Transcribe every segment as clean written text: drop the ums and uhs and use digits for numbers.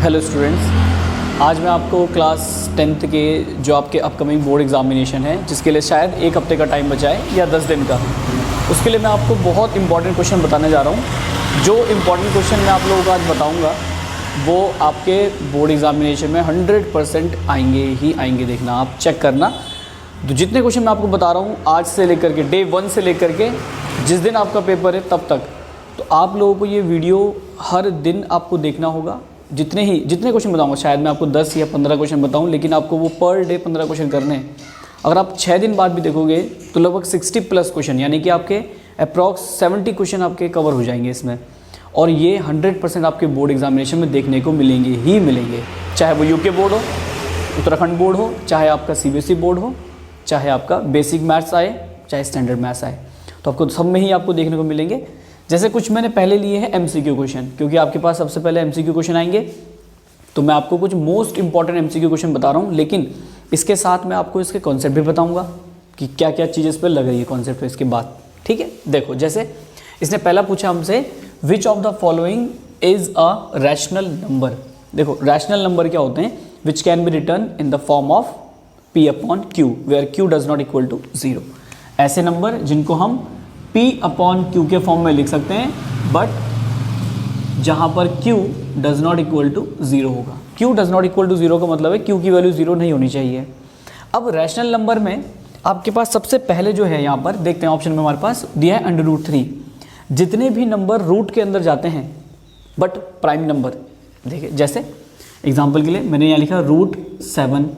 Hello students, आज मैं आपको क्लास 10th के जो आपके अपकमिंग बोर्ड एग्जामिनेशन है जिसके लिए शायद एक हफ्ते का टाइम बचा है या 10 दिन का, उसके लिए मैं आपको बहुत इंपॉर्टेंट क्वेश्चन बताने जा रहा हूँ। जो इंपॉर्टेंट क्वेश्चन मैं आप लोगों को आज बताऊँगा वो आपके बोर्ड एग्जामिनेशन में 100% आएंगे ही आएंगे। देखना, आप चेक करना। तो जितने क्वेश्चन मैं आपको बता रहा हूँ आज से लेकर के डे 1 से लेकर के जिस दिन आपका पेपर है तब तक, तो आप लोगों को ये वीडियो हर दिन आपको देखना होगा। जितने क्वेश्चन बताऊंगा, शायद मैं आपको 10 या 15 क्वेश्चन बताऊं, लेकिन आपको वो पर डे 15 क्वेश्चन करने हैं। अगर आप 6 दिन बाद भी देखोगे तो लगभग 60+ क्वेश्चन, यानी कि आपके अप्रॉक्स 70 क्वेश्चन आपके कवर हो जाएंगे इसमें। और ये 100% आपके बोर्ड एग्जामिनेशन में देखने को मिलेंगे ही मिलेंगे, चाहे वो यूके बोर्ड हो, उत्तराखंड बोर्ड हो, चाहे आपका सीबीएसई बोर्ड हो, चाहे आपका बेसिक मैथ्स आए, चाहे स्टैंडर्ड मैथ्स आए, तो आपको सब में ही आपको देखने को मिलेंगे। जैसे कुछ मैंने पहले लिए हैं एमसीक्यू क्वेश्चन, क्योंकि आपके पास सबसे पहले एमसीक्यू क्वेश्चन आएंगे, तो मैं आपको कुछ मोस्ट इंपॉर्टेंट एमसीक्यू क्वेश्चन बता रहा हूँ, लेकिन इसके साथ मैं आपको इसके कॉन्सेप्ट भी बताऊंगा कि क्या क्या चीज़ इस पर लग रही है कॉन्सेप्ट इसके बाद। ठीक है, देखो जैसे इसने पहला पूछा हमसे, which of the following is a rational number. देखो रैशनल नंबर क्या होते हैं, which can be return in the form of P/Q where Q does not equal to 0। ऐसे नंबर जिनको हम P/Q के फॉर्म में लिख सकते हैं, बट जहां पर Q does not equal to 0 होगा। Q does not equal to 0 का मतलब है Q की वैल्यू 0 नहीं होनी चाहिए। अब रैशनल नंबर में आपके पास सबसे पहले जो है, यहाँ पर देखते हैं ऑप्शन में हमारे पास दिया है √3। जितने भी नंबर रूट के अंदर जाते हैं बट प्राइम नंबर, देखिए जैसे एग्जाम्पल के लिए मैंने यहाँ लिखा √7,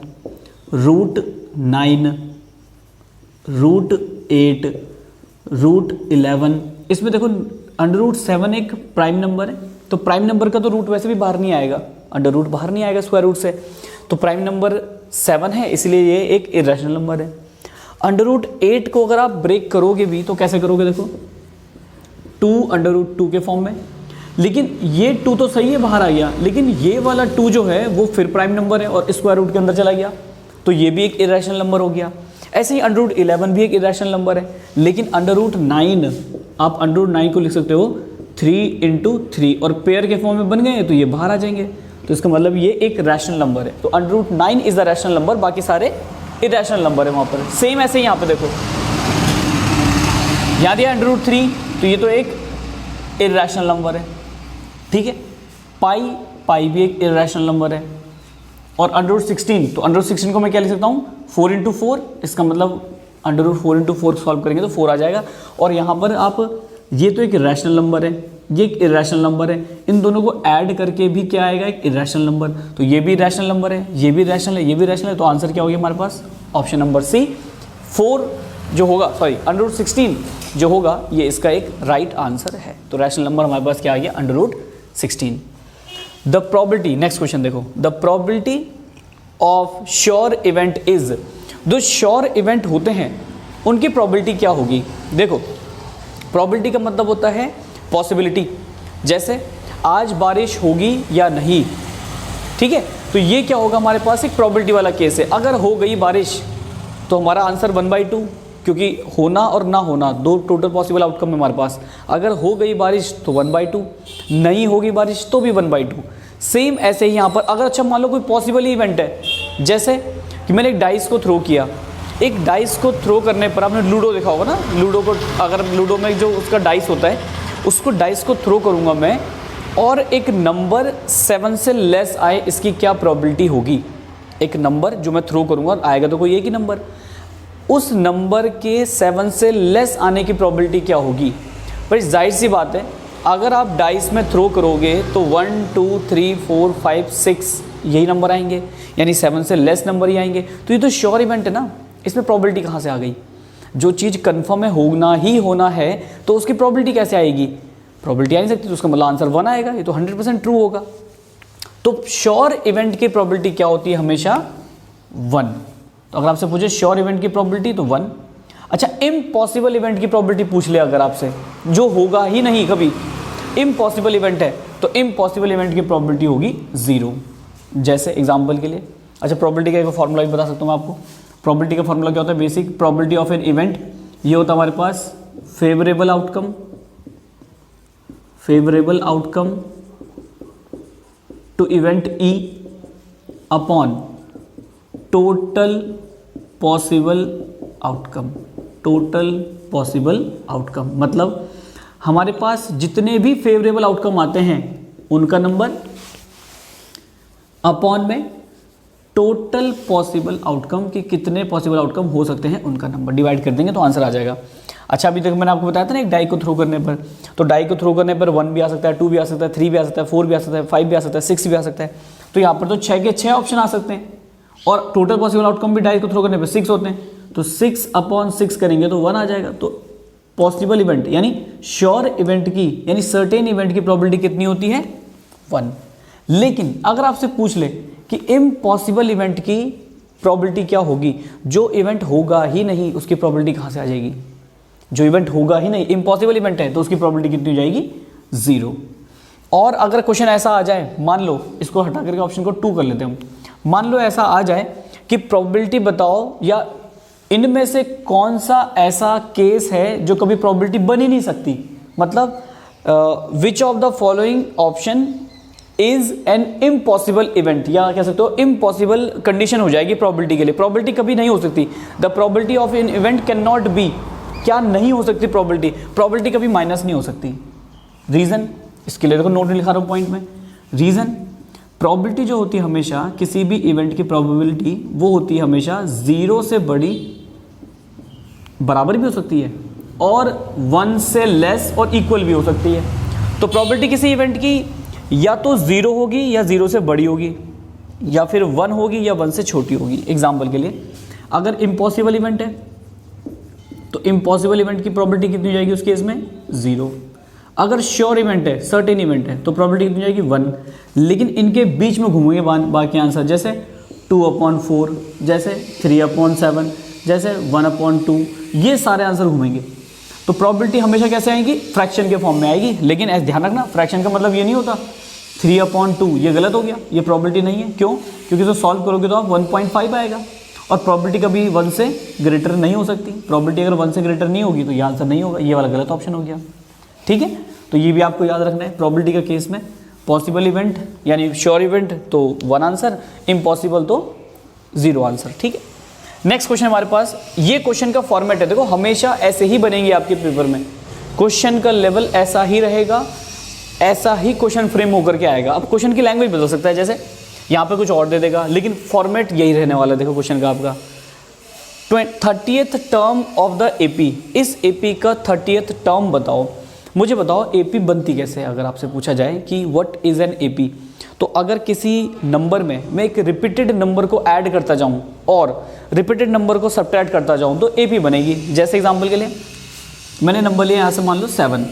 √9, √8, √11। इसमें देखो √7 एक प्राइम नंबर है, तो प्राइम नंबर का तो रूट वैसे भी बाहर नहीं आएगा, अंडर रूट बाहर नहीं आएगा स्क्वायर रूट से, तो प्राइम नंबर 7 है, इसलिए ये एक इरेशनल नंबर है। √8 को अगर आप ब्रेक करोगे भी तो कैसे करोगे, देखो 2 √2 के फॉर्म में, लेकिन ये 2 तो सही है बाहर आ गया, लेकिन ये वाला 2 जो है वो फिर प्राइम नंबर है और स्क्वायर रूट के अंदर चला गया, तो ये भी एक इरेशनल नंबर हो गया। ऐसे ही √11 भी एक इरेशनल नंबर है, लेकिन √9 आप √9 को लिख सकते हो 3 × 3 और पेयर के फॉर्म में बन गए तो ये बाहर आ जाएंगे, तो इसका मतलब ये एक रैशनल नंबर है। तो √9 इज द रैशनल नंबर, बाकी सारे इरेशनल नंबर है वहाँ पर। सेम ऐसे ही यहाँ पे देखो, यहाँ दिया √3, तो ये तो एक इरेशनल नंबर है। ठीक है, पाई भी एक इरेशनल नंबर है। और √16, तो √16 को मैं क्या लिख सकता हूँ 4 × 4, इसका मतलब √4 × 4 सॉल्व करेंगे तो 4 आ जाएगा। और यहाँ पर आप, ये तो एक रैशनल नंबर है, ये एक इरेशनल नंबर है, इन दोनों को ऐड करके भी क्या आएगा, एक इरेशनल नंबर। तो ये भी रैशनल नंबर है, ये भी रैशनल है, ये भी रैशनल है, तो आंसर क्या हो गया हमारे पास, ऑप्शन नंबर सी 4 जो होगा, सॉरी √16 जो होगा, ये इसका एक राइट आंसर है। तो रैशनल नंबर हमारे पास क्या आ गया, √16। द प्रोबेबिलिटी, नेक्स्ट क्वेश्चन देखो, the probability of sure event is, जो श्योर इवेंट होते हैं उनकी प्रोबेबिलिटी क्या होगी। देखो प्रोबेबिलिटी का मतलब होता है पॉसिबिलिटी, जैसे आज बारिश होगी या नहीं। ठीक है, तो ये क्या होगा, हमारे पास एक प्रोबेबिलिटी वाला केस है। अगर हो गई बारिश तो हमारा आंसर 1/2, क्योंकि होना और ना होना दो टोटल पॉसिबल आउटकम है हमारे पास। अगर हो गई बारिश तो 1/2, नहीं होगी बारिश तो भी 1/2। सेम ऐसे ही यहाँ पर, अगर अच्छा मान लो कोई पॉसिबल इवेंट है, जैसे कि मैंने एक डाइस को थ्रो किया, एक डाइस को थ्रो करने पर, आपने लूडो देखा होगा ना, लूडो को अगर लूडो में जो उसका डाइस होता है, उसको डाइस को थ्रो करूँगा मैं और एक नंबर 7 से लेस आए, इसकी क्या प्रोबेबिलिटी होगी। एक नंबर जो मैं थ्रो करूँगा आएगा तो कोई एक ही नंबर, उस नंबर के 7 से लेस आने की प्रोबेबिलिटी क्या होगी। पर जाहिर सी बात है, अगर आप डाइस में थ्रो करोगे तो 1 2 3 4 5 6 यही नंबर आएंगे, यानी 7 से लेस नंबर ही आएंगे। तो ये तो श्योर इवेंट है ना, इसमें प्रोबेबिलिटी कहाँ से आ गई। जो चीज़ कन्फर्म है, होना ही होना है, तो उसकी प्रोबेबिलिटी कैसे आएगी, प्रोबेबिलिटी आ नहीं सकती, तो उसका मतलब आंसर 1 आएगा, ये तो 100% ट्रू होगा। तो श्योर इवेंट की प्रोबेबिलिटी क्या होती है, हमेशा 1। तो अगर आपसे पूछे श्योर इवेंट की प्रोबेबिलिटी तो 1। अच्छा, इम्पॉसिबल इवेंट की प्रोबेबिलिटी पूछ ले अगर आपसे, जो होगा ही नहीं कभी, इम्पॉसिबल इवेंट है, तो इम्पॉसिबल इवेंट की प्रोबेबिलिटी होगी 0। जैसे एग्जांपल के लिए, अच्छा प्रोबेबिलिटी का एक फॉर्मूला भी बता सकता हूँ आपको। प्रोबेबिलिटी का फॉर्मूला क्या होता है, basic probability of an event, ये होता है हमारे पास favourable outcome to event E upon total possible outcome. Total possible outcome मतलब हमारे पास जितने भी फेवरेबल आउटकम आते हैं उनका नंबर अपॉन में टोटल पॉसिबल आउटकम कि कितने पॉसिबल आउटकम हो सकते हैं उनका नंबर डिवाइड कर देंगे तो आंसर आ जाएगा। अच्छा अभी तक मैंने आपको बताया था ना एक डाई को थ्रो करने पर, तो डाई को थ्रो करने पर 1 भी आ सकता है, 2 भी आ सकता है, 3 भी आ सकता है, 4 भी आ सकता है, 5 भी आ सकता है, 6 भी आ सकता है। तो यहाँ पर तो 6 के 6 ऑप्शन आ सकते हैं और टोटल पॉसिबल आउटकम भी डाई को थ्रो करने पर 6 होते हैं, तो 6/6 करेंगे तो 1 आ जाएगा। तो पॉसिबल इवेंट यानी श्योर इवेंट की यानी सर्टेन इवेंट की प्रोबेबिलिटी कितनी होती है 1। लेकिन अगर आपसे पूछ ले कि इम्पॉसिबल इवेंट की प्रोबेबिलिटी क्या होगी, जो इवेंट होगा ही नहीं उसकी प्रोबेबिलिटी कहाँ से आ जाएगी, जो इवेंट होगा ही नहीं इम्पॉसिबल इवेंट है तो उसकी प्रोबेबिलिटी कितनी हो जाएगी 0। और अगर क्वेश्चन ऐसा आ जाए, मान लो इसको हटा करके ऑप्शन को 2 कर लेते हैं हम, मान लो ऐसा आ जाए कि प्रोबेबिलिटी बताओ या इनमें से कौन सा ऐसा केस है जो कभी प्रोबेबिलिटी बन ही नहीं सकती, मतलब विच of the following option is an impossible event, या कह सकते हो इम्पॉसिबल कंडीशन हो जाएगी प्रोबेबिलिटी के लिए। प्रोबेबिलिटी कभी नहीं हो सकती, the probability of an event can not be, क्या नहीं हो सकती प्रोबेबिलिटी, प्रोबेबिलिटी कभी माइनस नहीं हो सकती। रीजन इसके लिए देखो नोट में लिखा रहा हूं पॉइंट में, रीजन प्रोबेबिलिटी जो होती है हमेशा किसी भी इवेंट की प्रोबेबिलिटी वो होती है हमेशा 0 से बड़ी, बराबर भी हो सकती है और 1 से लेस और इक्वल भी हो सकती है। तो प्रोबेबिलिटी किसी इवेंट की या तो 0 होगी या 0 से बड़ी होगी या फिर 1 होगी या 1 से छोटी होगी। एग्जाम्पल के लिए अगर इम्पॉसिबल इवेंट है तो इम्पॉसिबल इवेंट की प्रोबेबिलिटी कितनी हो जाएगी उस केस में 0। अगर श्योर इवेंट है, सर्टेन इवेंट है तो प्रोबेबिलिटी कितनी हो जाएगी 1। लेकिन इनके बीच में घूमेंगे बाकी आंसर, जैसे 2/4, जैसे 3/7, जैसे 1/2, ये सारे आंसर घूमेंगे। तो प्रोबेबिलिटी हमेशा कैसे आएगी, फ्रैक्शन के फॉर्म में आएगी। लेकिन ऐसे ध्यान रखना फ्रैक्शन का मतलब ये नहीं होता 3/2, ये गलत हो गया, ये प्रोबेबिलिटी नहीं है। क्यों? क्योंकि तो सॉल्व करोगे तो आप 1.5 आएगा और प्रोबेबिलिटी कभी 1 से ग्रेटर नहीं हो सकती। प्रोबेबिलिटी अगर 1 से ग्रेटर नहीं होगी तो ये आंसर नहीं होगा, ये वाला गलत ऑप्शन हो गया। ठीक है, तो ये भी आपको याद रखना है। प्रोबेबिलिटी का केस में पॉसिबल इवेंट यानी श्योर इवेंट तो 1 आंसर, इम्पॉसिबल तो 0 आंसर। ठीक है, नेक्स्ट क्वेश्चन हमारे पास, ये क्वेश्चन का फॉर्मेट है, देखो हमेशा ऐसे ही बनेंगे आपके पेपर में, क्वेश्चन का लेवल ऐसा ही रहेगा, ऐसा ही क्वेश्चन फ्रेम होकर के आएगा। अब क्वेश्चन की लैंग्वेज बदल सकता है, जैसे यहाँ पे कुछ और दे देगा लेकिन फॉर्मेट यही रहने वाला है। देखो क्वेश्चन का आपका 30th term of the AP, इस एपी का 30th टर्म बताओ। मुझे बताओ एपी बनती कैसे है। अगर आपसे पूछा जाए कि व्हाट इज एन एपी, तो अगर किसी नंबर में मैं एक रिपीटेड नंबर को ऐड करता जाऊं और रिपीटेड नंबर को सब्ट्रैक्ट करता जाऊं तो एपी बनेगी। जैसे एग्जांपल के लिए मैंने नंबर लिया यहाँ से, मान लो 7।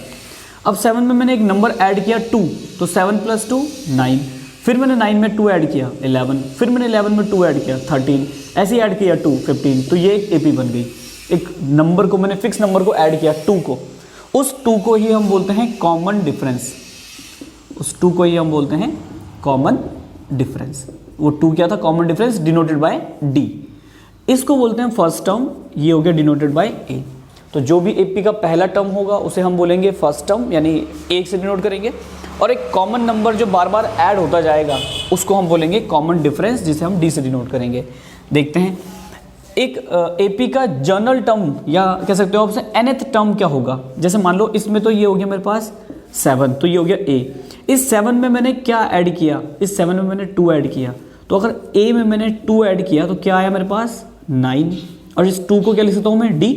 अब 7 में मैंने एक नंबर ऐड किया 2, तो 7 + 2 9, फिर मैंने 9 में 2 ऐड किया 11, फिर मैंने 11 में 2 ऐड किया 13, ऐसे ही ऐड किया 2 15, तो ये एक एपी बन गई। एक नंबर को मैंने फिक्स नंबर को ऐड किया 2 को, उस 2 को ही हम बोलते हैं कॉमन डिफरेंस, उस 2 को ही हम बोलते हैं कॉमन डिफरेंस। वो 2 क्या था, common difference denoted by D, इसको बोलते हैं फर्स्ट टर्म, ये हो गया डिनोटेड बाय ए। तो जो भी एपी का पहला टर्म होगा उसे हम बोलेंगे फर्स्ट टर्म यानी 1 से डिनोट करेंगे, और एक कॉमन नंबर जो बार बार ऐड होता जाएगा उसको हम बोलेंगे कॉमन डिफरेंस, जिसे हम डी से डिनोट करेंगे। देखते हैं एक एपी का जनरल टर्म या कह सकते हो आपसे nth टर्म क्या होगा। जैसे मान लो इसमें तो ये हो गया मेरे पास 7, तो ये हो गया ए। इस 7 में मैंने क्या ऐड किया, इस 7 में मैंने 2 ऐड किया, तो अगर ए में मैंने 2 ऐड किया तो क्या आया मेरे पास 9, और इस 2 को क्या लिख सकता हूँ मैं डी,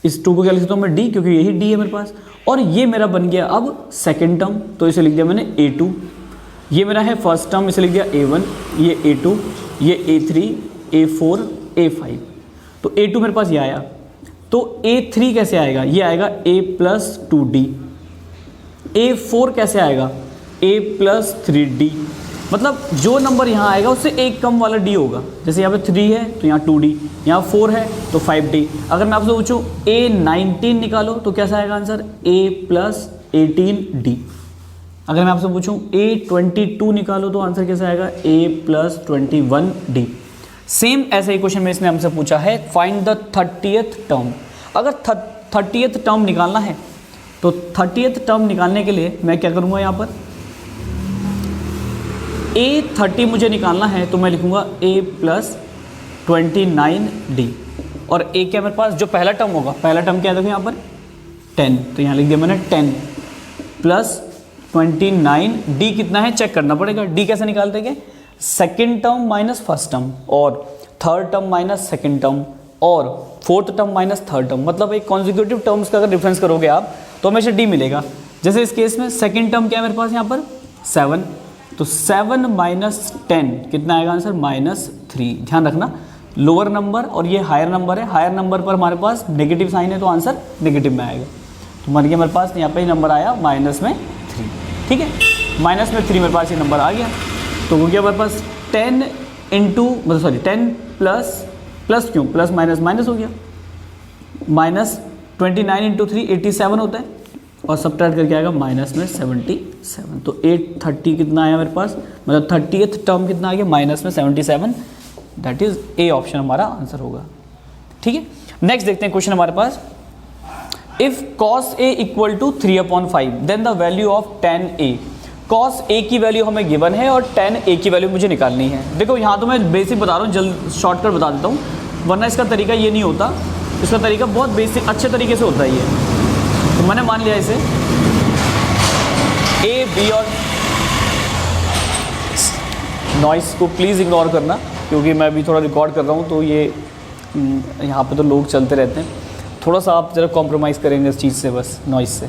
इस 2 को क्या लिख सकता हूँ मैं डी, क्योंकि यही डी है मेरे पास। और ये मेरा बन गया अब सेकंड टर्म, तो इसे लिख दिया मैंने A2। ये मेरा है फर्स्ट टर्म, इसे लिख दिया A1, ये A2, ये A3, A4, A5, तो A2 मेरे पास ये आया। तो A3 कैसे आएगा, ये आएगा A + 2D। A4 कैसे आएगा, A + 3D। मतलब जो नंबर यहाँ आएगा उससे एक कम वाला D होगा। जैसे यहाँ पे 3 है तो यहाँ 2D, यहाँ 4 है तो 5D। अगर मैं आपसे पूछूँ A19 निकालो तो कैसा आएगा आंसर, A + 18D। अगर मैं आपसे पूछूँ A22 निकालो तो आंसर कैसा आएगा, A + 21D। सेम ऐसा ही क्वेश्चन में इसने हमसे पूछा है फाइंड द 30th टर्म। अगर 30th टर्म निकालना है तो 30th टर्म निकालने के लिए मैं क्या करूँगा, यहाँ पर A30 मुझे निकालना है तो मैं लिखूँगा A प्लस 29D, और A क्या मेरे पास जो पहला टर्म होगा, पहला टर्म क्या है देखो यहाँ पर 10, तो यहाँ लिख दिया मैंने 10 प्लस 29D कितना है चेक करना पड़ेगा। D कैसे निकालते हैं, second term minus first term, और third term minus second term, और fourth term minus third term, मतलब एक कॉन्जिक्यूटिव टर्म्स का अगर डिफरेंस करोगे आप तो हमेशा D मिलेगा। जैसे इस केस में सेकेंड टर्म क्या है मेरे पास यहाँ पर 7, तो 7 माइनस 10 कितना आएगा आंसर -3। ध्यान रखना लोअर नंबर और ये हायर नंबर है, हायर नंबर पर हमारे पास नेगेटिव साइन है तो आंसर नेगेटिव में आएगा। तो मान के मेरे पास यहाँ पे नंबर आया -3, ठीक है, -3 मेरे पास ये नंबर आ गया। तो वो क्या मेरे पास 10 प्लस क्यों प्लस माइनस माइनस हो गया, -29 इंटू 3 87 होता है, और सब्ट्रैक्ट करके आएगा -77। तो 830 कितना आया मेरे पास, मतलब 30th टर्म कितना आ गया -77, दैट इज ए ऑप्शन हमारा आंसर होगा। ठीक है, नेक्स्ट देखते हैं क्वेश्चन हमारे पास, if cos A equal to 3/5 then the value of tan A। cos A की वैल्यू हमें गिवन है और tan A की वैल्यू मुझे निकालनी है। देखो यहाँ तो मैं बेसिक बता रहा हूँ, जल्द शॉर्टकट बता देता हूँ, वरना इसका तरीका ये नहीं होता, इसका तरीका बहुत बेसिक अच्छे तरीके से होता है ये। तो मैंने मान लिया इसे A B, और नॉइस को प्लीज़ इग्नोर करना क्योंकि मैं भी थोड़ा रिकॉर्ड कर रहा हूँ, तो ये यहाँ पे तो लोग चलते रहते हैं, थोड़ा सा आप जरा कॉम्प्रोमाइज़ करेंगे इस चीज़ से, बस नॉइस से।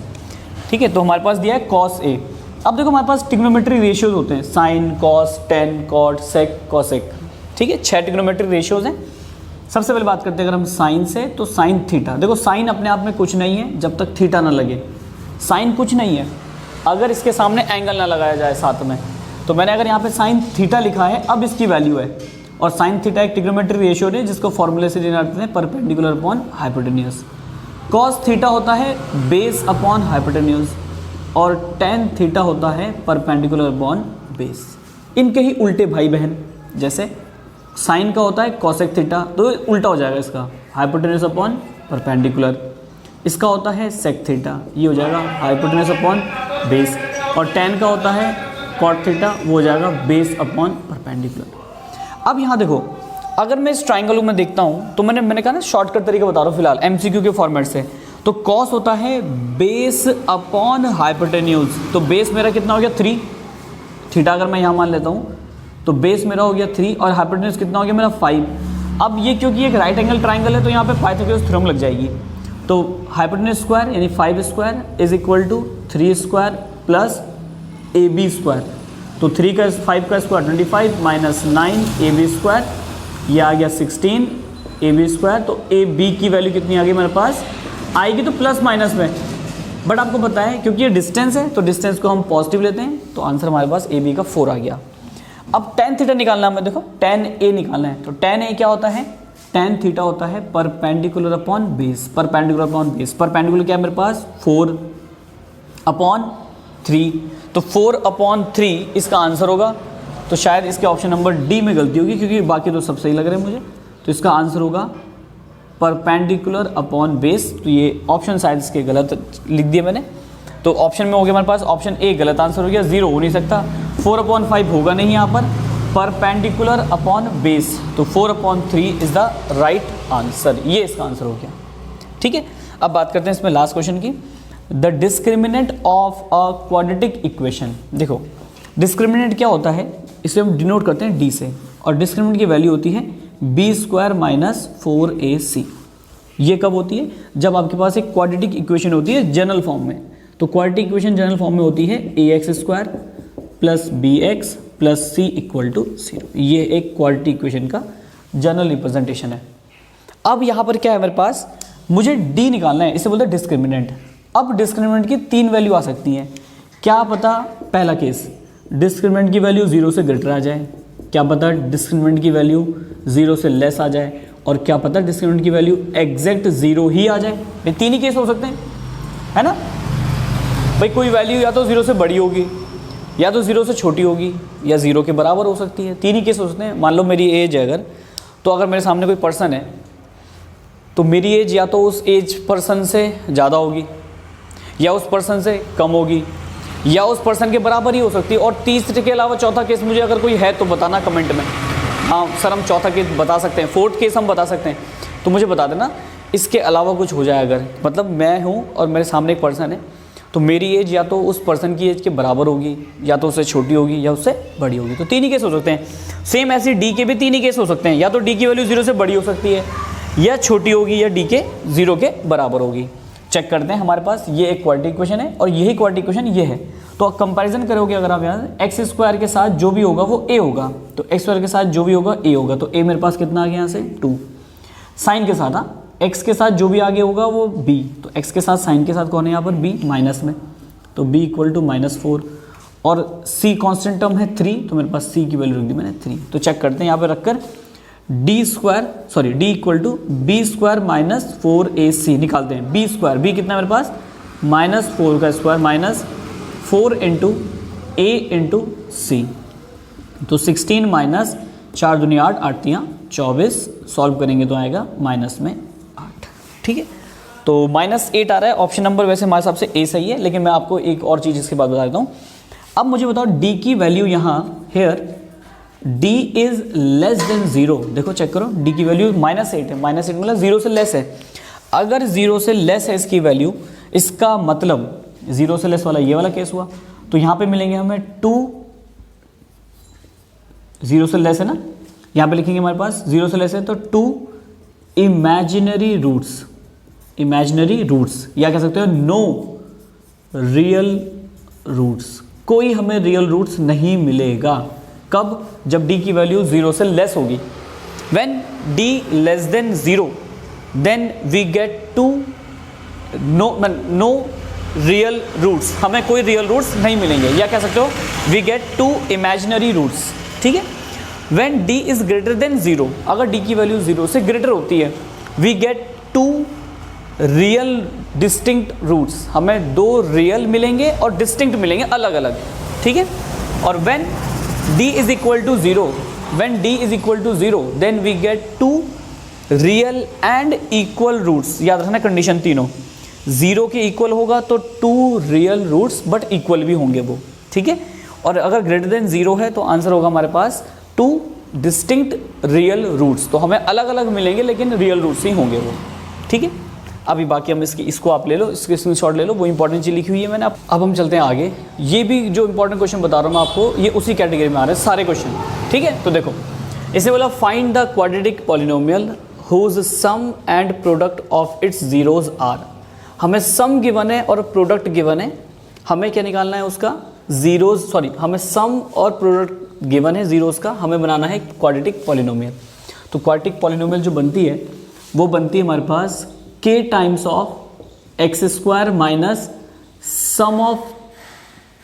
ठीक है, तो हमारे पास दिया है cos A। अब देखो हमारे पास ट्रिग्नोमेट्री रेशियोज होते हैं, साइन, कॉस, टेन, कॉट, सेक, कॉसेक। ठीक है, 6 ट्रिग्नोमेट्री रेशियोज हैं। सबसे पहले बात करते हैं अगर हम साइन से, तो साइन थीटा। देखो साइन अपने आप में कुछ नहीं है जब तक थीटा ना लगे, साइन कुछ नहीं है अगर इसके सामने एंगल ना लगाया जाए साथ में। तो मैंने अगर यहाँ पे साइन थीटा लिखा है, अब इसकी वैल्यू है, और साइन थीटा एक ट्रिग्नोमेट्री रेशियो है जिसको फॉर्मूले से जानते हैं perpendicular upon hypotenuse. Cos theta होता है बेस अपॉन हाइपोटेन्यूज, और टेन थीटा होता है परपेंडिकुलर अपॉन बेस। इनके ही उल्टे भाई बहन, जैसे साइन का होता है कॉसेक थीटा, तो उल्टा हो जाएगा इसका, हाइपोटेन्यूज अपॉन परपेंडिकुलर। इसका होता है सेक थीटा, ये हो जाएगा हाइपोटेन्यूज अपॉन बेस, और टेन का होता है कॉट थीटा, वो हो जाएगा बेस अपॉन परपेंडिकुलर। अब यहाँ देखो, अगर मैं इस ट्राइंगल में देखता हूँ तो मैंने कहा ना शॉर्टकट तरीका बता रहा हूँ फिलहाल एमसीक्यू के फॉर्मेट से। तो कॉस होता है बेस अपॉन हाइपोटेन्यूज, तो बेस मेरा कितना हो गया 3, थीटा अगर मैं यहाँ मान लेता हूँ तो बेस मेरा हो गया 3, और हाइपोटेन्यूज कितना हो गया मेरा 5। अब ये क्योंकि एक राइट एंगल ट्राइंगल है तो यहाँ पे पाइथागोरस थ्योरम लग जाएगी। तो हाइपोटेन्यूज स्क्वायर यानी 5 square is equal to 3 square plus AB square. तो 3 का 5 का स्क्वायर 25 माइनस 9 AB स्क्वायर, ये आ गया 16 AB स्क्वायर। तो AB की वैल्यू कितनी आ गई मेरे पास, आएगी तो प्लस माइनस में, बट आपको पता है क्योंकि ये डिस्टेंस है तो डिस्टेंस को हम पॉजिटिव लेते हैं, तो आंसर हमारे पास AB का 4 आ गया। अब tan थीटा निकालना है, देखो tan A निकालना है, तो tan A क्या होता है, tan थीटा होता है perpendicular upon base, perpendicular upon base. Perpendicular क्या है मेरे पास 4/3, तो 4/3 इसका आंसर होगा। तो शायद इसके ऑप्शन नंबर डी में गलती होगी क्योंकि बाकी तो सब सही लग रहे हैं मुझे। तो इसका आंसर होगा परपेंडिकुलर अपॉन बेस। तो ये ऑप्शन शायद इसके गलत लिख दिए मैंने, तो ऑप्शन में हो गया हमारे पास ऑप्शन ए गलत आंसर हो गया, 0 हो नहीं सकता। 4/5 होगा नहीं यहाँ पर, परपेंडिकुलर अपॉन बेस, तो 4/3 इज द राइट आंसर, ये इसका आंसर हो गया। ठीक है, अब बात करते हैं इसमें लास्ट क्वेश्चन की, the discriminant of a quadratic equation. देखो डिस्क्रिमिनेंट क्या होता है, इसे हम डिनोट करते हैं डी से, और डिस्क्रिमिनेंट की वैल्यू होती है b² माइनस 4ac। ये कब होती है, जब आपके पास एक क्वाड्रेटिक इक्वेशन होती है जनरल फॉर्म में। तो क्वाड्रेटिक इक्वेशन जनरल फॉर्म में होती है ax² plus bx plus c equal to 0। ये एक क्वाड्रेटिक इक्वेशन का जनरल रिप्रेजेंटेशन है। अब यहाँ पर क्या है मेरे पास, मुझे d निकालना है, इसे बोलते हैं डिस्क्रिमिनेंट। अब डिस्क्रिमिनेंट की 3 वैल्यू आ सकती हैं, क्या पता पहला केस डिस्क्रिमिनेंट की वैल्यू 0 से ग्रेटर आ जाए, क्या पता डिस्क्रिमिनेंट की वैल्यू 0 से लेस आ जाए, और क्या पता डिस्क्रिमिनेंट की वैल्यू एग्जैक्ट 0 ही आ जाए। ये 3 ही केस हो सकते हैं, है ना भाई। कोई वैल्यू या तो 0 से बड़ी होगी, या तो 0 से छोटी होगी, या 0 के बराबर हो सकती है। 3 ही केस हो सकते हैं। मान लो मेरी एज है अगर, तो अगर मेरे सामने कोई पर्सन है तो मेरी एज या तो उस एज पर्सन से ज़्यादा होगी या उस पर्सन से कम होगी, या उस पर्सन के बराबर ही हो सकती है। और तीसरे के अलावा चौथा केस मुझे अगर कोई है तो बताना कमेंट में। हाँ सर हम चौथा केस बता सकते हैं, फोर्थ केस हम बता सकते हैं, तो मुझे बता देना। इसके अलावा कुछ हो जाए अगर, मतलब मैं हूँ और मेरे सामने एक पर्सन है, तो मेरी एज या तो उस पर्सन की एज के बराबर होगी, या तो उससे छोटी होगी, या उससे बड़ी होगी। तो तीन ही केस हो सकते हैं। सेम ऐसे डी के भी तीन ही केस हो सकते हैं, या तो डी की वैल्यू 0 से बड़ी हो सकती है, या छोटी होगी, या डी के 0 के बराबर होगी। चेक करते हैं, हमारे पास ये एक क्वाड्रेटिक इक्वेशन है और यही क्वाड्रेटिक इक्वेशन ये है। तो कंपैरिजन करोगे अगर आप यहाँ एक्स स्क्वायर के साथ जो भी होगा वो ए होगा, तो एक्स स्क्वायर के साथ जो भी होगा ए होगा। तो ए मेरे पास कितना आ गया यहाँ से 2। साइन के साथ, हाँ एक्स के साथ जो भी आगे होगा वो बी, तो एक्स के साथ साइन के साथ कौन है यहाँ पर बी माइनस में, तो b इक्वल टू -4। और c कांस्टेंट टर्म है 3, तो मेरे पास c की वैल्यू रख दी मैंने 3। तो चेक करते हैं यहाँ पे रखकर d equal to B square minus 4ac निकालते हैं। b स्क्वायर, b कितना है मेरे पास -4 का square minus 4 into a into C, तो 16 माइनस 4 दूनी 8, 8 तियाँ 24, सॉल्व करेंगे तो आएगा माइनस में 8। ठीक है, तो -8 आ रहा है। ऑप्शन नंबर वैसे हमारे हिसाब से ए सही है, लेकिन मैं आपको एक और चीज़ इसके बाद बता देता हूँ। अब मुझे बताओ d की वैल्यू यहाँ here d is less than 0। देखो चेक करो, d की वैल्यू -8 है, -8 मतलब 0 से लेस है। अगर 0 से लेस है इसकी वैल्यू, इसका मतलब 0 से लेस वाला ये वाला केस हुआ। तो यहाँ पे मिलेंगे हमें 2, 0 से लेस है ना, यहाँ पे लिखेंगे हमारे पास 0 से लेस है तो 2 इमेजिनरी रूट्स, या कह सकते हो नो रियल रूट्स। कोई हमें रियल रूट्स नहीं मिलेगा। कब? जब d की वैल्यू 0 से लेस होगी। When d less than 0 then we get to no real roots, हमें कोई रियल रूट्स नहीं मिलेंगे, या कह सकते हो वी गेट 2 इमेजिनरी रूट्स। ठीक है, When d is greater than 0, अगर d की वैल्यू 0 से ग्रेटर होती है, we get 2 real distinct roots, हमें 2 रियल मिलेंगे और डिस्टिंक्ट मिलेंगे अलग अलग। ठीक है, और when d is equal to 0, then we get 2 real and equal roots. याद रखना कंडीशन तीनों, 0 के इक्वल होगा तो 2 रियल रूट्स बट इक्वल भी होंगे वो। ठीक है, और अगर ग्रेटर देन 0 है तो आंसर होगा हमारे पास 2 डिस्टिंक्ट रियल रूट्स। तो हमें अलग अलग मिलेंगे लेकिन रियल रूट्स ही होंगे वो। ठीक है, अभी बाकी हम इसको आप ले लो, इसके स्क्रीनशॉट ले लो, वो इंपॉर्टेंट चीज़ लिखी हुई है मैंने। अब हम चलते हैं आगे। ये भी जो इंपॉर्टेंट क्वेश्चन बता रहा हूँ मैं आपको, ये उसी कैटेगरी में आ रहे हैं सारे क्वेश्चन। ठीक है, तो देखो इसे बोला find the quadratic polynomial whose sum and product of its zeroes are. हमें सम गिवन है और प्रोडक्ट गिवन है, हमें क्या निकालना है उसका जीरोज, हमें सम और प्रोडक्ट गिवन है जीरोज का, हमें बनाना है क्वाड्रेटिक पॉलिनोमियल। तो क्वाड्रेटिक पॉलिनोमियल जो बनती है वो बनती है हमारे पास k times of x square minus sum of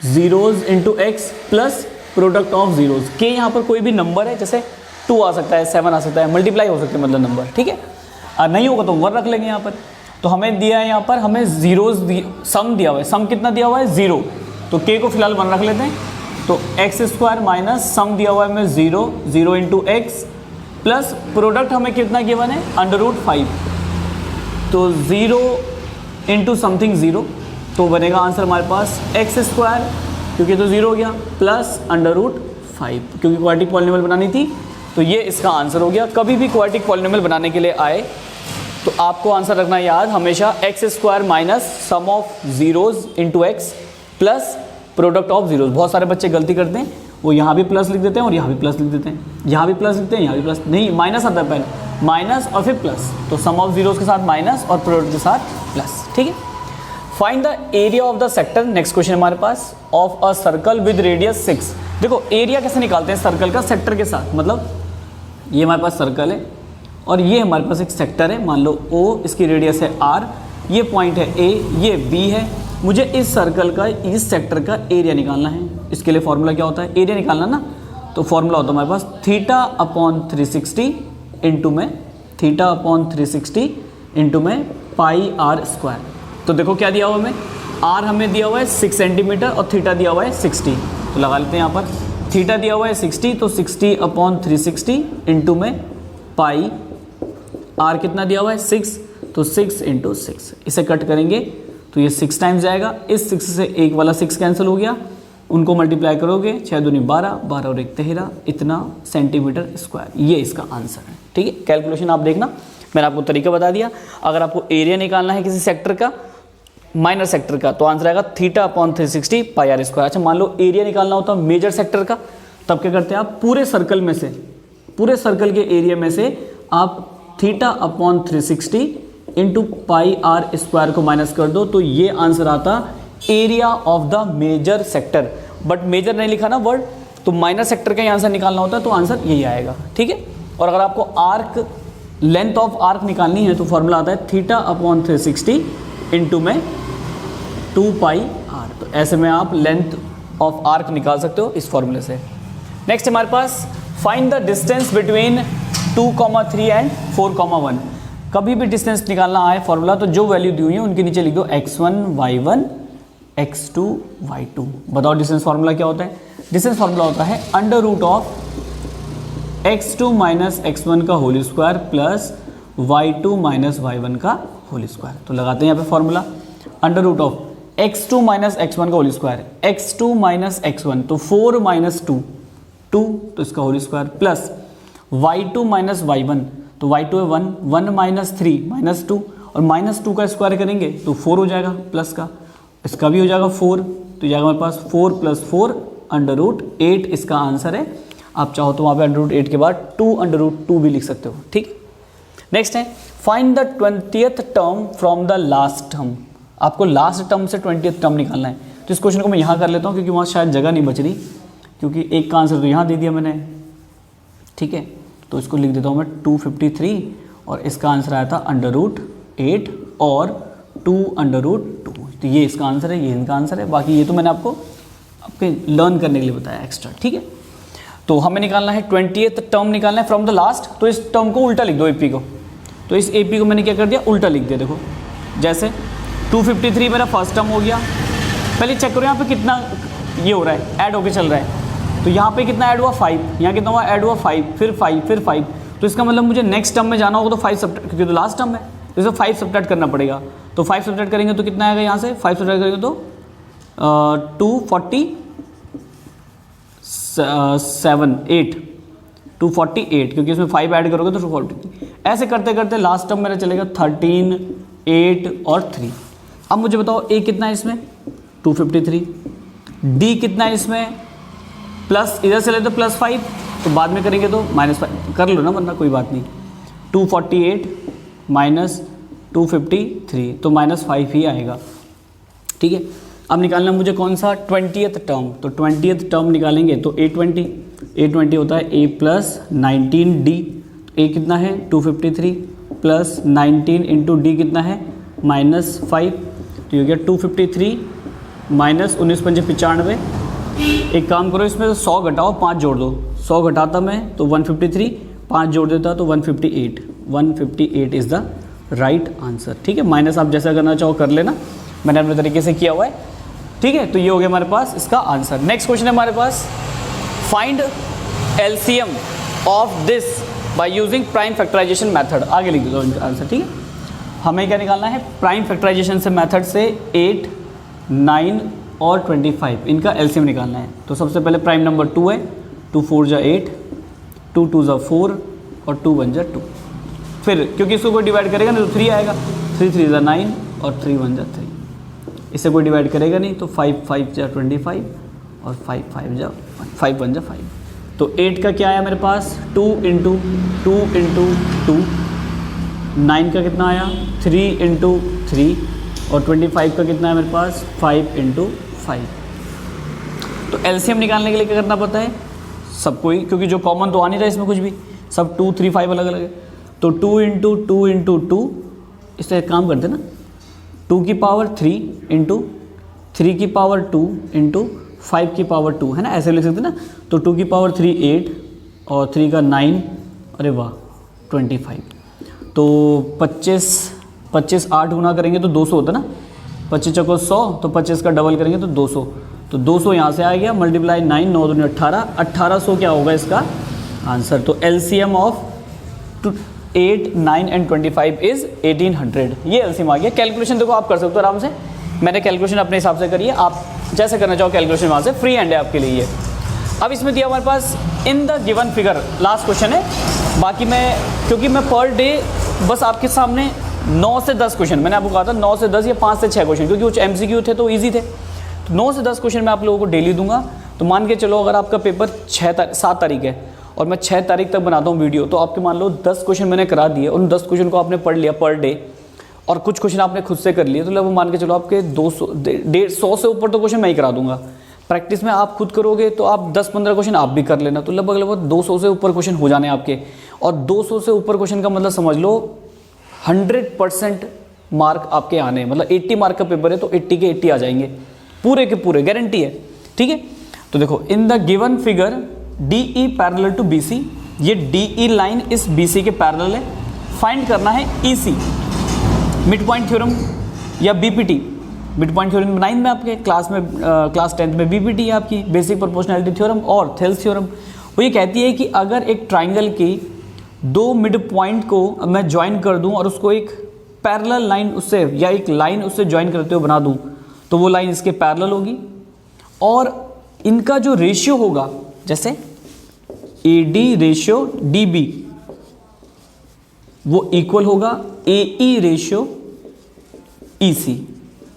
zeros into x plus product of zeros. k यहाँ पर कोई भी नंबर है, जैसे 2 आ सकता है, 7 आ सकता है, मल्टीप्लाई हो सकते हैं मतलब नंबर। ठीक है, नहीं होगा तो 1 रख लेंगे यहाँ पर। तो हमें दिया है यहाँ पर, हमें जीरोज सम दिया हुआ है, सम कितना दिया हुआ है 0, तो k को फिलहाल 1 रख लेते हैं। तो एक्स स्क्वायर माइनस सम दिया हुआ है हमें 0 इंटू एक्स प्लस प्रोडक्ट हमें कितना गिवन है √5, तो 0 इंटू समथिंग 0, तो बनेगा आंसर हमारे पास एक्स स्क्वायर, क्योंकि तो 0 हो गया, प्लस √5, क्योंकि क्वाड्रेटिक पॉलिनोमियल बनानी थी, तो ये इसका आंसर हो गया। कभी भी क्वाड्रेटिक पॉलिनोमियल बनाने के लिए आए तो आपको आंसर रखना याद हमेशा x square minus sum of zeros into x plus product of zeros. बहुत सारे बच्चे गलती करते हैं, वो यहाँ भी प्लस लिख देते हैं और यहाँ भी प्लस लिख देते हैं, यहाँ भी प्लस लिखते हैं, यहाँ भी प्लस, नहीं माइनस आता है पहले, माइनस और फिर प्लस, तो सम ऑफ जीरोज के साथ माइनस और प्रोडक्ट के साथ प्लस। ठीक है, find the area of the sector. Next question हमारे पास, of a circle with radius 6। देखो एरिया कैसे निकालते हैं सर्कल का सेक्टर के साथ, मतलब ये हमारे पास सर्कल है और ये हमारे पास एक सेक्टर है, मान लो O, इसकी रेडियस है R, ये पॉइंट है A, ये B है। मुझे इस सर्कल का, इस सेक्टर का एरिया निकालना है। इसके लिए फॉर्मूला क्या होता है, एरिया निकालना ना, तो फॉर्मूला होता है हमारे पास θ/360 इंटू में θ/360 इंटू में πr²। तो देखो क्या दिया हुआ हमें, R हमें दिया हुआ है 6 सेंटीमीटर और θ दिया हुआ है 60, तो लगा लेते हैं यहाँ पर। θ दिया हुआ है 60, तो 60/360 इंटू में पाई, R कितना दिया हुआ है 6, तो 6 इंटू 6, इसे कट करेंगे तो ये 6 टाइम्स जाएगा, इस 6 से एक वाला 6 कैंसिल हो गया, उनको मल्टीप्लाई करोगे 6 दूनी 12, 12 और 1 13, इतना सेंटीमीटर स्क्वायर, ये इसका आंसर है। ठीक है, कैलकुलेशन आप देखना, मैंने आपको तरीका बता दिया। अगर आपको एरिया निकालना है किसी सेक्टर का, माइनर सेक्टर का, तो आंसर आएगा θ/360 πr स्क्वायर। अच्छा मान लो एरिया निकालना होता मेजर सेक्टर का, तब क्या करते हैं आप, पूरे सर्कल में से, पूरे सर्कल के एरिया में से आप θ/360 इंटू πr स्क्वायर को माइनस कर दो, तो ये आंसर आता area of the major sector. But major नहीं लिखा ना वर्ड, तो माइनर सेक्टर का ही आंसर निकालना होता है, तो आंसर यही आएगा। ठीक है, और अगर आपको आर्क, लेंथ ऑफ आर्क निकालनी है, तो फॉर्मूला आता है θ/360 इंटू में 2πr। तो ऐसे में आप लेंथ ऑफ आर्क निकाल सकते हो इस फॉर्मूले से। नेक्स्ट हमारे पास find the distance between 2,3 and 4,1। कभी भी डिस्टेंस निकालना आए फॉर्मूला, तो जो वैल्यू दी हुई है उनके नीचे लिख दो x1 y1 x2 y2। बताओ डिस्टेंस फार्मूला क्या होता है? डिस्टेंस फार्मूला होता है under root of x2 minus x1 का whole square plus y2 minus y1 का होल स्क्वायर। तो लगाते हैं यहाँ पे formula, under root of x2 minus x1 का whole square, x2 minus x1 तो 4 माइनस 2 2, तो इसका whole square plus y2 minus y1 तो y2 है 1, 1 माइनस 3 माइनस 2, और माइनस 2 का स्क्वायर करेंगे तो 4 हो जाएगा, प्लस का, इसका भी हो जाएगा 4, तो जाएगा हमारे पास 4 प्लस 4 अंडर रूट 8 इसका आंसर है। आप चाहो तो वहाँ पे अंडर रूट 8 के बाद 2 अंडर रूट 2 भी लिख सकते हो। ठीक, नेक्स्ट है find the 20th term from the last term. आपको लास्ट टर्म से 20th टर्म निकालना है। तो इस क्वेश्चन को मैं यहाँ कर लेता हूँ क्योंकि वहाँ शायद जगह नहीं बच रही, क्योंकि एक का आंसर तो यहाँ दे दिया मैंने। ठीक है, तो इसको लिख देता हूँ मैं 253, और इसका आंसर आया था अंडर रूट 8 और 2 अंडर रूट 2। तो ये इसका आंसर है, ये इनका आंसर है। बाकी ये तो मैंने आपको आपके लर्न करने के लिए बताया एक्स्ट्रा। ठीक है, तो हमें निकालना है 20th टर्म निकालना है फ्रॉम द लास्ट। तो इस टर्म को उल्टा लिख दो, एपी को। तो इस एपी को मैंने क्या कर दिया, उल्टा लिख दिया। देखो जैसे 253 मेरा फर्स्ट टर्म हो गया। पहले चेक करो यहाँ पे कितना ये हो रहा है, ऐड होके चल रहा है। तो यहाँ पे कितना ऐड हुआ 5, यहाँ कितना हुआ ऐड हुआ 5, फिर 5 फिर 5। तो इसका मतलब मुझे नेक्स्ट टर्म में जाना होगा तो 5 सब्ट्रैक्ट, क्योंकि तो लास्ट टर्म है तो इसे 5 सब्ट्रैक्ट करना पड़ेगा। तो 5 सब्ट्रैक्ट करेंगे तो कितना आएगा, यहाँ से 5 सब्ट्रैक्ट करेंगे तो 248, क्योंकि इसमें 5 ऐड करोगे तो 240। ऐसे करते करते लास्ट टर्म मेरा चलेगा 13, 8 और 3। अब मुझे बताओ ए कितना है इसमें 253, डी कितना है इसमें, प्लस इधर से ले तो +5, तो बाद में करेंगे तो -5 कर लो ना, वरना कोई बात नहीं। 248 माइनस 253 तो -5 ही आएगा। ठीक है, अब निकालना मुझे कौन सा 20th टर्म। तो 20th टर्म निकालेंगे तो 820 होता है a प्लस 19d। a कितना है 253 प्लस 19 इंटू डी कितना है -5। तो ये हो गया 253 माइनस 19 पंजे 95। एक काम करो, इसमें तो 100 घटाओ 5 जोड़ दो। 100 घटाता मैं तो 153, 5 जोड़ देता तो 158 इज़ द राइट आंसर। ठीक है, माइनस आप जैसा करना चाहो कर लेना, मैंने अपने तरीके से किया हुआ है। ठीक है, तो ये हो गया हमारे पास इसका आंसर। नेक्स्ट क्वेश्चन है हमारे पास, find LCM of this by using prime factorisation method. आगे लिख दो इनका आंसर। ठीक है, हमें क्या निकालना है, प्राइम फैक्टराइजेशन से मेथड से 8, 9 और 25 इनका एलसीएम निकालना है। तो सबसे पहले प्राइम नंबर 2 है, 2 4 जा 8, 2 2 जा 4 और 2 1 जा 2। फिर क्योंकि इसको कोई डिवाइड करेगा नहीं तो 3 आएगा, 3 3 जा 9 और 3 1 जा 3। इसे कोई डिवाइड करेगा नहीं तो 5 5 जा 25 और 5 5 जा 5 1 जा 5। तो 8 का क्या आया मेरे पास 2 इंटू 2 इंटू 2। 9 का कितना आया 3 इंटू 3 और 25 का कितना है मेरे पास 5 इंटू 5। तो एलसीएम निकालने के लिए क्या करना पड़ता है सबको ही, क्योंकि जो कॉमन तो आ नहीं रहा इसमें कुछ भी, सब 2 3 5 अलग अलग है। तो 2 इंटू 2 इंटू 2, इससे एक काम करते ना 2 की पावर 3 इंटू 3 की पावर 2 इंटू 5 की पावर 2 है ना, ऐसे लिख सकते ना। तो 2 की पावर 3 8 और 3 का 9, अरे वाह 25। तो 25 8 गुना करेंगे तो 200 होता ना, 25 चौको 100, तो 25 का डबल करेंगे तो 200। तो 200 यहाँ से आ गया, मल्टीप्लाई 9 9 दूनी 18, 1800 क्या होगा इसका आंसर। तो एलसीएम ऑफ 8, 9 एंड 25 इज 1800। ये एलसीएम आ गया। कैलकुलेशन देखो आप कर सकते हो आराम से, मैंने कैलकुलेशन अपने हिसाब से करी है, आप जैसे करना चाहो कैलकुलेशन वहाँ से फ्री हैंड है आपके लिए ये। अब इसमें दिया हमारे पास in the given figure, last question है। बाकी मैं क्योंकि मैं पर डे बस आपके सामने 9 से 10 क्वेश्चन, मैंने आपको कहा था 9 से 10 या 5 से 6 क्वेश्चन, क्योंकि कुछ MCQ थे तो ईजी थे, तो 9 से 10 क्वेश्चन मैं आप लोगों को डेली दूंगा। तो मान के चलो अगर आपका पेपर 7 तारीख है और मैं 6 तारीख तक बनाता हूँ वीडियो, तो आपके मान लो 10 क्वेश्चन मैंने करा दिए, उन 10 क्वेश्चन को आपने पढ़ लिया पर डे, और कुछ क्वेश्चन आपने खुद से कर लिए, तो लगभग मान के चलो आपके 100 से ऊपर तो क्वेश्चन मैं ही करा दूंगा। प्रैक्टिस में आप खुद करोगे तो आप 10-15 क्वेश्चन आप भी कर लेना, तो लगभग 200 से ऊपर क्वेश्चन हो जाने आपके। और 200 से ऊपर क्वेश्चन का मतलब समझ लो 100% मार्क आपके आने, मतलब 80 मार्क का पेपर है तो 80 के 80 आ जाएंगे पूरे के पूरे, गारंटी है। ठीक है, तो देखो in the given figure DE parallel to BC, ये DE लाइन इस BC के पैरेलल है। फाइंड करना है EC, मिड पॉइंट थ्योरम या BPT। मिड पॉइंट थ्योरम 9 में आपके क्लास 10th में BPT है आपकी, बेसिक प्रोपोर्शनैलिटी थ्योरम और थेल्स थ्योरम। वो ये कहती है कि अगर एक ट्राइंगल की 2 मिड पॉइंट को मैं ज्वाइन कर दूं और उसको एक पैरेलल लाइन उससे या एक लाइन उससे ज्वाइन करते हुए बना दूं, तो वो लाइन इसके पैरेलल होगी, और इनका जो रेशियो होगा, जैसे AD रेशियो DB, वो इक्वल होगा AE रेशियो EC।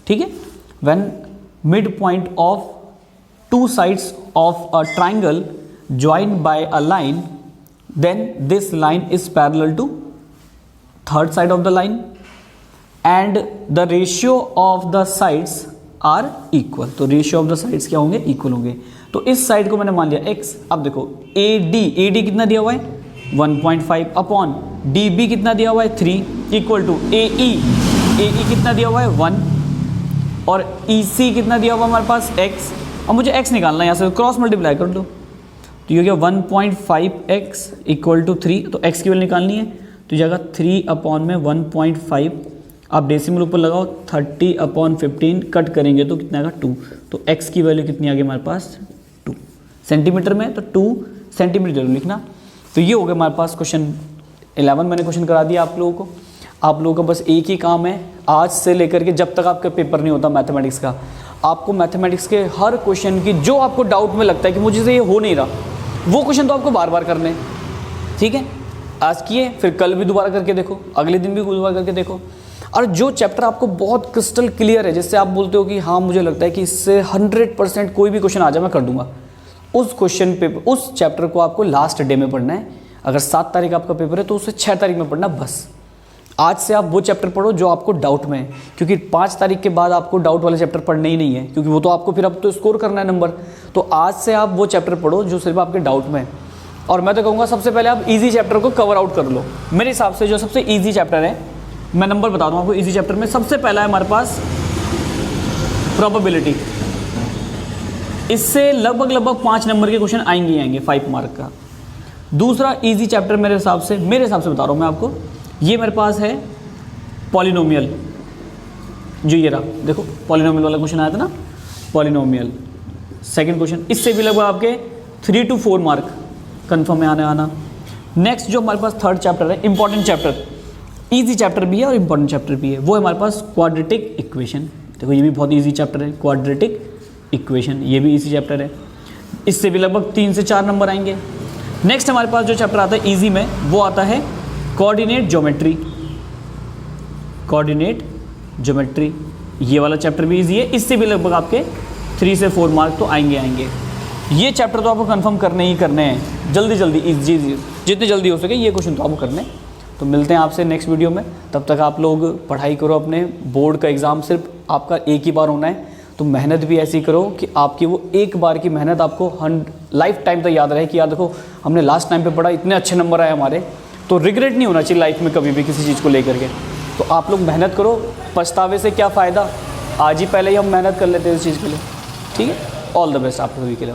ठीक है, when mid point of 2 sides of a triangle joined bye a line, then this line is parallel to third side of the line and the ratio of the sides are equal। तो ratio of the sides क्या होंगे, equal होंगे। तो इस side को मैंने मान लिया x। अब देखो AD कितना दिया हुआ है 1.5 अपॉन DB कितना दिया हुआ है 3 इक्वल टू AE कितना दिया हुआ है 1 और EC कितना दिया हुआ हमारे पास x। अब मुझे x निकालना है, यहाँ से क्रॉस मल्टीप्लाई कर लो, तो ये हो गया 1.5x इक्वल टू 3, तो x की वैल्यू निकालनी है, तो जगह 3 अपॉन में 1.5, आप डेसिमल ऊपर लगाओ, 30 अपॉन 15 कट करेंगे तो कितना आएगा 2, तो x की वैल्यू कितनी आ गई हमारे पास 2 सेंटीमीटर में, तो 2 सेंटीमीटर जरूर लिखना। तो ये हो गया हमारे पास क्वेश्चन 11 मैंने क्वेश्चन करा दिया आप लोगों को। आप लोगों का बस एक ही काम है, आज से लेकर के जब तक आपका पेपर नहीं होता मैथमेटिक्स का, आपको मैथमेटिक्स के हर क्वेश्चन की जो आपको डाउट में लगता है कि मुझे से ये हो नहीं रहा, वो क्वेश्चन तो आपको बार बार करने हैं। ठीक है, आज किए, फिर कल भी दोबारा करके देखो, अगले दिन भी दोबारा करके देखो, और जो चैप्टर आपको बहुत क्रिस्टल क्लियर है, जिससे आप बोलते हो कि हाँ मुझे लगता है कि इससे 100% कोई भी क्वेश्चन आ जाए मैं कर दूंगा, उस क्वेश्चन पेपर उस चैप्टर को आपको लास्ट डे में पढ़ना है। अगर 7 तारीख आपका पेपर है तो उसे 6 तारीख में पढ़ना बस। आज से आप वो चैप्टर पढ़ो जो आपको डाउट में है, क्योंकि 5 तारीख के बाद आपको डाउट वाले चैप्टर पढ़ने ही नहीं है, क्योंकि वो तो आपको फिर अब तो स्कोर करना है नंबर। तो आज से आप वो चैप्टर पढ़ो जो सिर्फ आपके डाउट में है। और मैं तो कहूँगा सबसे पहले आप इजी चैप्टर को कवर आउट कर लो। मेरे हिसाब से जो सबसे ईजी चैप्टर है, मैं नंबर बता दूँ आपको, ईजी चैप्टर में सबसे पहला है हमारे पास प्रोबेबिलिटी। इससे लगभग 5 नंबर के क्वेश्चन आएंगे 5 मार्क का। दूसरा ईजी चैप्टर मेरे हिसाब से बता रहा हूँ मैं आपको, ये मेरे पास है पॉलिनोमियल, जो ये रहा देखो पॉलिनोमियल वाला क्वेश्चन आया था ना, पॉलिनोमियल सेकंड क्वेश्चन, इससे भी लगभग आपके 3 to 4 मार्क कंफर्म में आना। नेक्स्ट जो हमारे पास थर्ड चैप्टर है, इंपॉर्टेंट चैप्टर, इजी चैप्टर भी है और इंपॉर्टेंट चैप्टर भी है, वो है हमारे पास क्वाड्रेटिक इक्वेशन। देखो ये भी बहुत ईजी चैप्टर है, क्वाड्रेटिक इक्वेशन, ये भी ईजी चैप्टर है, इससे भी लगभग 3 से 4 नंबर आएंगे। नेक्स्ट हमारे पास जो चैप्टर आता है ईजी में, वो आता है कोऑर्डिनेट ज्योमेट्री। कोऑर्डिनेट ज्योमेट्री ये वाला चैप्टर भी इजी है, इससे भी लगभग आपके 3 से 4 मार्क तो आएंगे। ये चैप्टर तो आपको कंफर्म करने ही करने हैं, जल्दी इजी जितने जल्दी हो सके ये क्वेश्चन तो आपको करने। तो मिलते हैं आपसे नेक्स्ट वीडियो में, तब तक आप लोग पढ़ाई करो। अपने बोर्ड का एग्ज़ाम सिर्फ आपका एक ही बार होना है, तो मेहनत भी ऐसी करो कि आपकी वो एक बार की मेहनत आपको लाइफ टाइम तक याद रहे कि यार देखो हमने लास्ट टाइम पे पढ़ा, इतने अच्छे नंबर आए हमारे, तो रिग्रेट नहीं होना चाहिए लाइफ में कभी भी किसी चीज़ को लेकर के। तो आप लोग मेहनत करो, पछतावे से क्या फ़ायदा, आज ही पहले ही हम मेहनत कर लेते हैं इस चीज़ के लिए। ठीक है, ऑल द बेस्ट आप सभी के लिए।